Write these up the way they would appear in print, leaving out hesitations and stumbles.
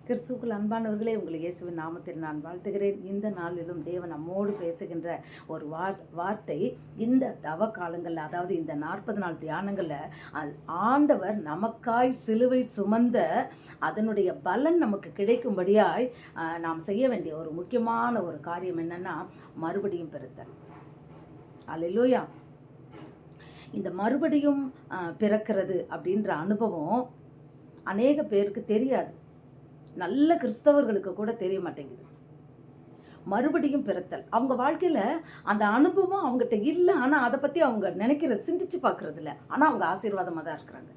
கிறிஸ்துவுக்குள் அன்பானவர்களே, உங்களை இயேசுவின் நாமத்தில் நான் வாழ்த்துகிறேன். இந்த நாளிலும் தேவன் நம்மோடு பேசுகின்ற ஒரு வார்த்தை, இந்த தவ காலங்களில், அதாவது இந்த 40 நாள் தியானங்களில் ஆண்டவர் நமக்காய் சிலுவை சுமந்த அதனுடைய பலன் நமக்கு கிடைக்கும்படியாய் நாம் செய்ய வேண்டிய ஒரு முக்கியமான ஒரு காரியம் என்னன்னா, மறுபடியும் பிறத்தல். அல்லேலூயா. இந்த மறுபடியும் பிறக்கிறது அப்படின்ற அனுபவம் அநேக பேருக்கு தெரியாது. நல்ல கிறிஸ்தவர்களுக்கு கூட தெரிய மாட்டேங்குது. மறுபடியும் பிறத்தல் அவங்க வாழ்க்கையில் அந்த அனுபவம் அவங்ககிட்ட இல்லை. ஆனால் அதை பற்றி அவங்க நினைக்கிறது, சிந்திச்சு பார்க்கறது இல்லை. ஆனால் அவங்க ஆசீர்வாதமாக தான் இருக்கிறாங்க.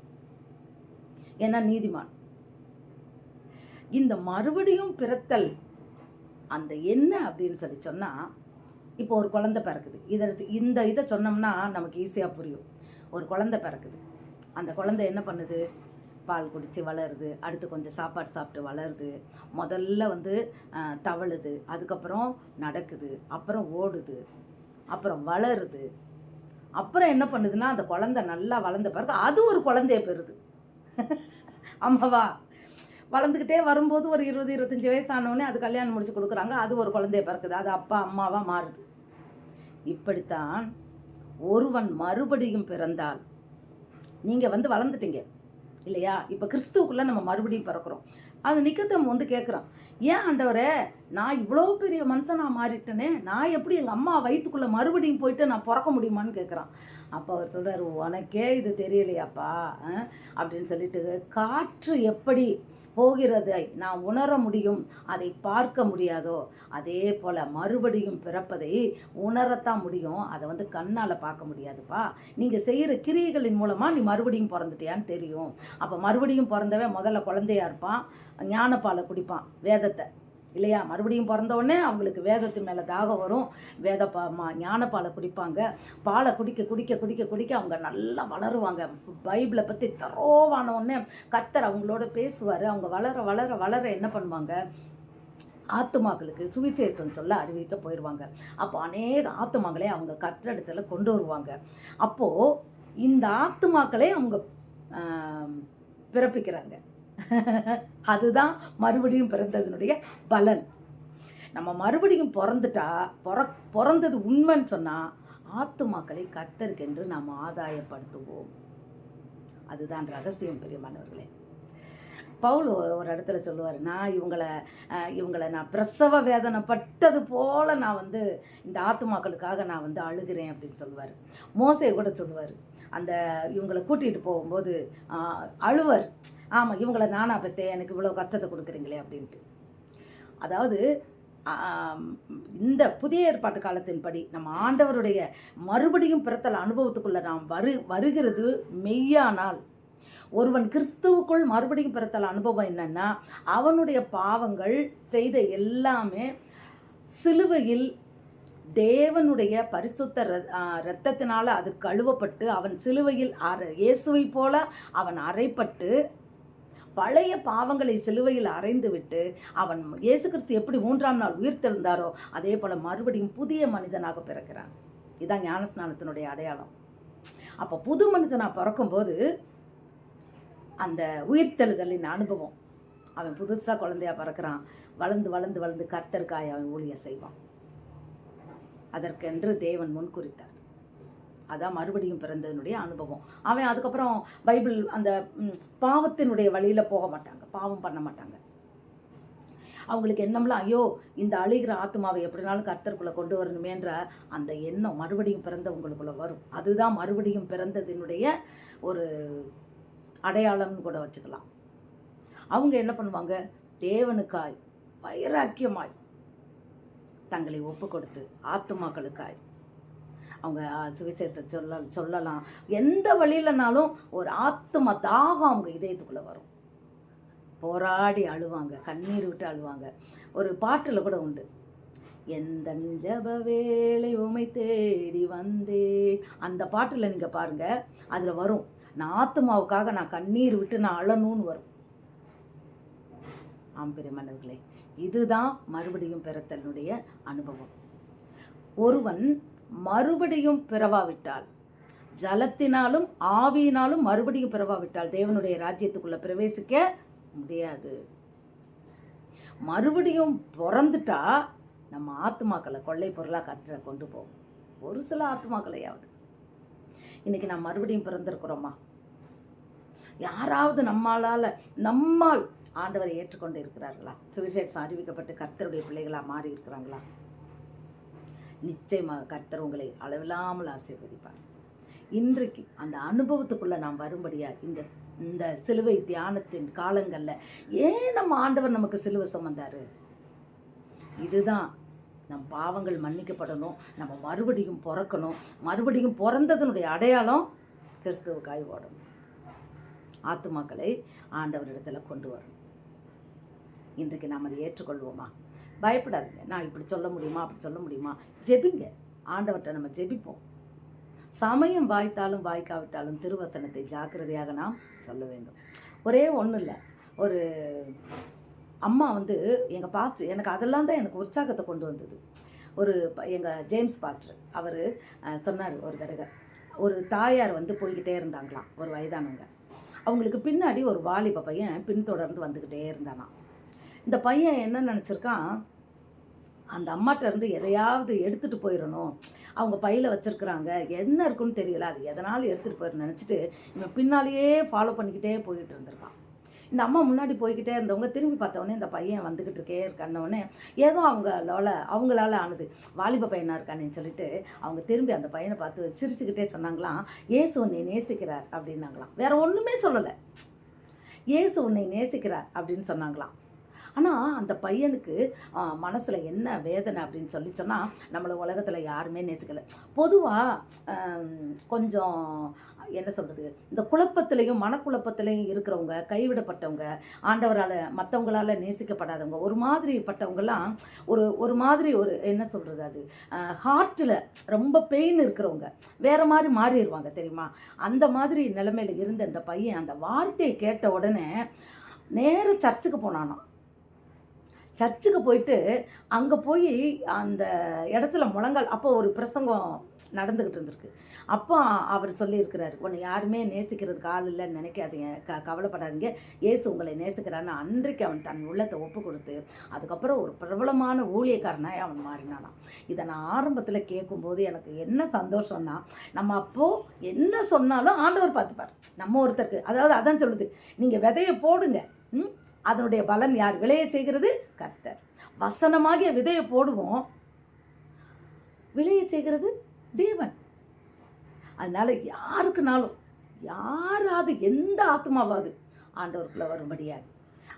ஏன்னா நீதிமான். இந்த மறுபடியும் பிறத்தல் அந்த என்ன அப்படின்னு சொல்லி சொன்னால், இப்போ ஒரு குழந்தை பிறக்குது. இதை சொன்னோம்னா நமக்கு ஈஸியாக புரியும். ஒரு குழந்தை பிறக்குது. அந்த குழந்தை என்ன பண்ணுது? பால் குடித்து வளருது, அடுத்து கொஞ்சம் சாப்பாடு சாப்பிட்டு வளருது, முதல்ல தவழுது, அதுக்கப்புறம் நடக்குது, அப்புறம் ஓடுது, அப்புறம் வளருது, அப்புறம் என்ன பண்ணுதுன்னா அந்த குழந்தை நல்லா வளர்ந்த பிறகு அது ஒரு குழந்தைய பெறுது. ஆமாவா? வளர்ந்துக்கிட்டே வரும்போது ஒரு 20-25 வயசு ஆனோடனே அது கல்யாணம் முடிச்சு கொடுக்குறாங்க. அது ஒரு குழந்தைய பிறக்குது. அது அப்பா அம்மாவாக மாறுது. இப்படித்தான் ஒருவன் மறுபடியும் பிறந்தால், நீங்கள் வளர்ந்துட்டீங்க இல்லையா? இப்போ கிறிஸ்துவுக்குள்ளே நம்ம மறுபடியும் பிறக்கிறோம். அது நிக்கதேம் கேட்குறான், ஏன் ஆண்டவரே, நான் இவ்வளோ பெரிய மனுஷனாக மாறிட்டேனே, நான் எப்படி எங்கள் அம்மா வயிற்றுக்குள்ளே மறுபடியும் போயிட்டு நான் பிறக்க முடியுமான்னு கேட்குறான். அப்போ அவர் சொல்கிறார், உனக்கே இது தெரியலையாப்பா அப்படின்னு சொல்லிட்டு, காற்று எப்படி போகிறதை நான் உணர முடியும், அதை பார்க்க முடியாதோ, அதே போல் மறுபடியும் பிறப்பதை உணரத்தான் முடியும். அதை கண்ணால் பார்க்க முடியாதுப்பா. நீங்கள் செய்கிற கிரியைகளின் மூலமாக நீ மறுபடியும் பிறந்துட்டியான்னு தெரியும். அப்போ மறுபடியும் பிறந்தவன் முதல்ல குழந்தையாக இருப்பான், ஞானப்பாலை குடிப்பான், வேதத்தை இல்லையா? மறுபடியும் பிறந்தவுடனே அவங்களுக்கு வேதத்து மேலே தாகம் வரும். ஞானப்பாலை குடிப்பாங்க. பாலை குடிக்க குடிக்க குடிக்க குடிக்க அவங்க நல்லா வளருவாங்க. பைபிளை பற்றி தரோவானவுடனே கர்த்தர் அவங்களோட பேசுவார். அவங்க வளர வளர வளர என்ன பண்ணுவாங்க? ஆத்துமாக்களுக்கு சுவிசேஷம் சொல்ல அறிவிக்க போயிடுவாங்க. அப்போ அநேக ஆத்துமாக்களே அவங்க கர்த்தரிடத்துல கொண்டு வருவாங்க. அப்போது இந்த ஆத்துமாக்களே அவங்க பிறப்பிக்கிறாங்க. அதுதான் மறுபடியும் பிறந்ததனுடைய பலன். நம்ம மறுபடியும் பிறந்துட்டா, பிறந்தது உண்மைன்னு சொன்னால் ஆத்துமாக்களை கர்த்தருக்கென்று நாம் ஆதாயப்படுத்துவோம். அதுதான் ரகசியம் பிரியமானவர்களே. பவுல் ஒரு இடத்துல சொல்லுவார், நான் இவங்களை நான் பிரசவ வேதனைப்பட்டது போல் நான் இந்த ஆத்துமாக்களுக்காக நான் அழுகிறேன் அப்படின்னு சொல்லுவார். மோசே கூட சொல்லுவார், இவங்களை கூட்டிகிட்டு போகும்போது அழுவர், ஆமாம் இவங்களை நானா பெற்றேன், எனக்கு இவ்வளோ கஷ்டத்தை கொடுக்குறீங்களே அப்படின்ட்டு. அதாவது இந்த புதிய ஏற்பாட்டு காலத்தின்படி நம்ம ஆண்டவருடைய மறுபடியும் பிறத்தல் அனுபவத்துக்குள்ளே நாம் வருகிறது மெய்யானால், ஒருவன் கிறிஸ்துவுக்குள் மறுபடியும் பிறத்தல் அனுபவம் என்னன்னா, அவனுடைய பாவங்கள் செய்த எல்லாமே சிலுவையில் தேவனுடைய பரிசுத்த இரத்தத்தினால அது கழுவப்பட்டு, அவன் சிலுவையில் இயேசுவை போல அவன் அறைப்பட்டு, பழைய பாவங்களை சிலுவையில் அறைந்து விட்டு, அவன் இயேசு கிறிஸ்து எப்படி 3ஆம் நாள் உயிர்த்தெழுந்தாரோ அதே போல் மறுபடியும் புதிய மனிதனாக பிறக்கிறான். இதுதான் ஞானஸ்நானத்தினுடைய அடையாளம். அப்போ புது மனிதனாக பிறக்கும்போது அந்த உயிர்த்தெழுதலின் அனுபவம், அவன் புதுசாக குழந்தையாக பிறக்கிறான். வளர்ந்து வளர்ந்து வளர்ந்து கர்த்தருக்காய் அவன் ஊழியம் செய்வான். அதற்கென்று தேவன் முன்குறித்தார். அதான் மறுபடியும் பிறந்ததனுடைய அனுபவம். அவன் அதுக்கப்புறம் பைபிள் அந்த பாவத்தினுடைய வழியில் போக மாட்டாங்க, பாவம் பண்ண மாட்டாங்க. அவங்களுக்கு எண்ணம்லாம், ஐயோ இந்த அழிகிற ஆத்மாவை எப்படினாலும் கர்த்தருக்குள்ளே கொண்டு வரணுமேன்ற அந்த எண்ணம் மறுபடியும் பிறந்தவங்களுக்குள்ள வரும். அதுதான் மறுபடியும் பிறந்ததினுடைய ஒரு அடையாளம்னு கூட வச்சுக்கலாம். அவங்க என்ன பண்ணுவாங்க? தேவனுக்காய் வைராக்கியமாய் தங்களை ஒப்பு கொடுத்து ஆத்துமாக்களுக்காய் அவங்க சுவிசேஷத்தை சொல்லலாம். எந்த வழியிலனாலும் ஒரு ஆத்தும தாகம் அவங்க இதயத்துக்குள்ளே வரும். போராடி அழுவாங்க, கண்ணீர் விட்டு அழுவாங்க. ஒரு பாட்டில் கூட உண்டு, எந்த ஜப வேளை உமை தேடி வந்தேன். அந்த பாட்டில் நீங்கள் பாருங்கள், அதில் வரும், நான் ஆத்துமாவுக்காக நான் கண்ணீர் விட்டு நான் அழணும்னு வரும். ஆம்பிரியமானவர்களே, இதுதான் மறுபடியும் பிறத்தலினுடைய அனுபவம். ஒருவன் மறுபடியும் பிறவாவிட்டால், ஜலத்தினாலும் ஆவியினாலும் மறுபடியும் பிறவாவிட்டால் தேவனுடைய ராஜ்யத்துக்குள்ளே பிரவேசிக்க முடியாது. மறுபடியும் பிறந்துட்டா நம்ம ஆத்துமாக்களை கொள்ளை பொருளாக கத்திர கொண்டு போகும். ஒரு சில ஆத்துமாக்களையாவது. இன்றைக்கி நான் மறுபடியும் பிறந்திருக்கிறோமா? யாராவது நம்மால் ஆண்டவரை ஏற்றுக்கொண்டு இருக்கிறார்களா? சுவிசேஷம் அறிவிக்கப்பட்டு கர்த்தருடைய பிள்ளைகளாக மாறி இருக்கிறாங்களா? நிச்சயமாக கர்த்தர் உங்களை அளவில்லாமல் ஆசீர்வதிப்பார். இன்றைக்கு அந்த அனுபவத்துக்குள்ளே நாம் வரும்படியாக இந்த சிலுவை தியானத்தின் காலங்களில் ஏன் நம்ம ஆண்டவர் நமக்கு சிலுவை சுமந்தார்? இதுதான் நம் பாவங்கள் மன்னிக்கப்படணும், நம்ம மறுபடியும் பிறக்கணும். மறுபடியும் பிறந்ததனுடைய அடையாளம் கிறிஸ்துவுக்காய் ஓடணும். ஆத்துமாக்களை ஆண்டவரிடத்தில் கொண்டு வரணும். இன்றைக்கு நாம் அதை ஏற்றுக்கொள்வோமா? பயப்படாதீங்க. நான் இப்படி சொல்ல முடியுமா, அப்படி சொல்ல முடியுமா? ஜெபிங்க. ஆண்டவர்கிட்ட நம்ம ஜெபிப்போம். சமயம் வாய்த்தாலும் வாய்க்காவிட்டாலும் திருவசனத்தை ஜாக்கிரதையாக நாம் சொல்ல வேண்டும். ஒரே ஒன்றும் இல்லை, ஒரு அம்மா எங்கள் பாஸ்டர், எனக்கு அதெல்லாம் தான் எனக்கு உற்சாகத்தை கொண்டு வந்தது. எங்கள் ஜேம்ஸ் பாஸ்டர் அவர் சொன்னார், ஒரு தடவை ஒரு தாயார் போய்கிட்டே இருந்தாங்களாம், ஒரு வயதானவங்க. அவங்களுக்கு பின்னாடி ஒரு வாலிப பையன் பின்தொடர்ந்து வந்துக்கிட்டே இருந்தானா. இந்த பையன் என்ன நினச்சிருக்கான், அந்த அம்மாட்ட இருந்து எதையாவது எடுத்துகிட்டு போயிடணும், அவங்க பையில் வச்சுருக்குறாங்க, என்ன இருக்குன்னு தெரியல, அது எதனாலும் எடுத்துகிட்டு போயிடணும்னு நினச்சிட்டு இவன் பின்னாலேயே ஃபாலோ பண்ணிக்கிட்டே போய்கிட்டு இருந்திருக்கான். இந்த அம்மா முன்னாடி போய்கிட்டே இருந்தவங்க திரும்பி பார்த்தவொடனே இந்த பையன் வந்துக்கிட்டு இருக்கே இருக்கன்னொடனே ஏதோ அவங்களால ஆனது, வாலிப பையனாக இருக்கானேன்னு சொல்லிட்டு அவங்க திரும்பி அந்த பையனை பார்த்து சிரிச்சுக்கிட்டே சொன்னாங்களாம், இயேசு உன்னை நேசிக்கிறார் அப்படின்னாங்களாம். வேற ஒன்றுமே சொல்லலை, இயேசு உன்னை நேசிக்கிறார் அப்படின்னு சொன்னாங்களாம். ஆனால் அந்த பையனுக்கு மனசில் என்ன வேதனை அப்படின்னு சொன்னால், நம்மளை உலகத்தில் யாருமே நேசிக்கலை. பொதுவாக கொஞ்சம் என்ன சொல்கிறது, இந்த குழப்பத்திலையும் மனக்குழப்பத்திலையும் இருக்கிறவங்க, கைவிடப்பட்டவங்க, ஆண்டவரால் மற்றவங்களால் நேசிக்கப்படாதவங்க, ஒரு மாதிரிப்பட்டவங்கெல்லாம் ஒரு மாதிரி என்ன சொல்கிறது, அது ஹார்ட்டில் ரொம்ப பெயின் இருக்கிறவங்க வேறு மாதிரி மாறிடுவாங்க தெரியுமா? அந்த மாதிரி நிலைமையில் இருந்த இந்த பையன் அந்த வார்த்தையை கேட்ட உடனே நேர சர்ச்சுக்கு போனானாம். சர்ச்சுக்கு போயிட்டு அங்கே போய் அந்த இடத்துல முழங்கால், அப்போ ஒரு பிரசங்கம் நடந்துக்கிட்டு இருந்திருக்கு. அப்போ அவர் சொல்லியிருக்கிறாரு, உன்னை யாருமே நேசிக்கிறதுக்கு ஆள் இல்லைன்னு நினைக்காதீங்க, கவலைப்படாதீங்க, இயேசு உங்களை நேசிக்கிறான்னு. அன்றைக்கு அவன் தன் உள்ளத்தை ஒப்பு கொடுத்து அதுக்கப்புறம் ஒரு பிரபலமான ஊழியக்காரனாக அவன் மாறினானான். இதை நான் ஆரம்பத்தில் கேட்கும்போது எனக்கு என்ன சந்தோஷம்னா, நம்ம அப்போது என்ன சொன்னாலும் ஆண்டவர் பார்த்துப்பார். நம்ம ஒருத்தருக்கு, அதாவது அதான் சொல்லுது, நீங்கள் விதையை போடுங்க, அதனுடைய பலன் யார்? விளைய செய்கிறது கர்த்தர். வசனமாகிய விதையை போடுவோம், விளைய செய்கிறது தேவன். அதனால யாருக்குனாலும், யாராவது எந்த ஆத்மாவாவது ஆண்டவருக்குள்ளே வரும்படியாக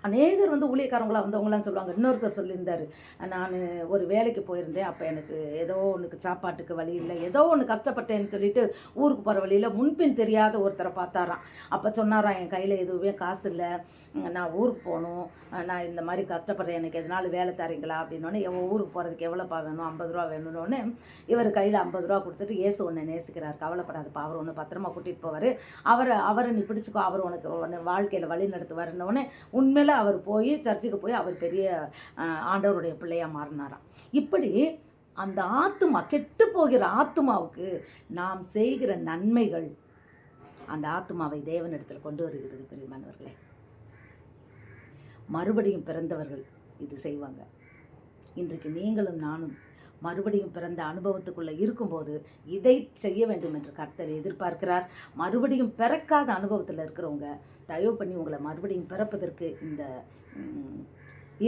அநேகர் ஊழியக்காரங்களாக வந்தவங்களாம் சொல்லுவாங்க. இன்னொருத்தர் சொல்லியிருந்தார், நான் ஒரு வேலைக்கு போயிருந்தேன், அப்போ எனக்கு ஏதோ ஒன்றுக்கு சாப்பாட்டுக்கு வழி இல்லை, ஏதோ ஒன்று கஷ்டப்பட்டேன்னு சொல்லிட்டு ஊருக்கு போகிற வழியில் முன்பின் தெரியாத ஒருத்தரை பார்த்தாராம். அப்போ சொன்னாராம், என் கையில் எதுவுமே காசு இல்லை, நான் ஊருக்கு போகணும், நான் இந்த மாதிரி கஷ்டப்படுறேன், எனக்கு எதனாலும் வேலை தரீங்களா அப்படின்னோடனே, ஊருக்கு போகிறதுக்கு எவ்வளோப்பா வேணும்? 50 ரூபா வேணும்னோடனே இவர் கையில் 50 ரூபா கொடுத்துட்டு, இயேசு ஒன்று நேசிக்கிறார், கவலைப்படாதுப்பா, அவர் ஒன்று பத்திரமா கூட்டிகிட்டு போவார், அவரை நீ பிடிச்சிக்கோ, அவர் உனக்கு வாழ்க்கையில் வழி நடத்துவாருன்னொடனே உண்மையில் அவர் போய் சர்ச்சுக்கு போய் அவர் பெரிய ஆண்டவருடைய பிள்ளையாக மாறினாராம். இப்படி அந்த ஆத்துமா, கெட்டு போகிற ஆத்துமாவுக்கு நாம் செய்கிற நன்மைகள் அந்த ஆத்துமாவை தேவனிடத்தில் கொண்டு வருகிறது. பிரியமானவர்களே, மறுபடியும் பிறந்தவர்கள் இது செய்வாங்க. இன்றைக்கு நீங்களும் நானும் மறுபடியும் பிறந்த அனுபவத்துக்குள்ளே இருக்கும்போது இதை செய்ய வேண்டும் என்று கர்த்தர் எதிர்பார்க்கிறார். மறுபடியும் பிறக்காத அனுபவத்தில் இருக்கிறவங்க தயவு பண்ணி உங்களை மறுபடியும் பிறப்பதற்கு இந்த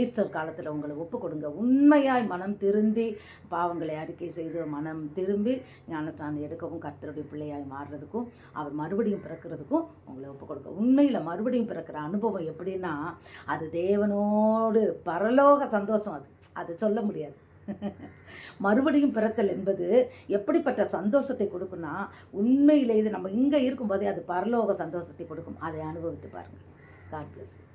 ஈஸ்டர் காலத்தில் உங்களை ஒப்பு கொடுங்க. உண்மையாய் மனம் திருந்தி பாவங்களை அறிக்கை செய்து மனம் திரும்பி ஞானஸ்நானம் எடுக்கவும் கர்த்தருடைய பிள்ளையாய் மாறுறதுக்கும் அவர் மறுபடியும் பிறக்கிறதுக்கும் உங்களை ஒப்பு கொடுங்க. உண்மையில் மறுபடியும் பிறக்கிற அனுபவம் எப்படின்னா, அது தேவனோடு பரலோக சந்தோஷம். அது சொல்ல முடியாது. மறுபடியும் பிறத்தல் என்பது எப்படிப்பட்ட சந்தோஷத்தை கொடுக்குன்னா, உண்மையிலே இது நம்ம இங்கே இருக்கும்போதே அது பரலோக சந்தோஷத்தை கொடுக்கும். அதை அனுபவித்து பாருங்கள். God bless you.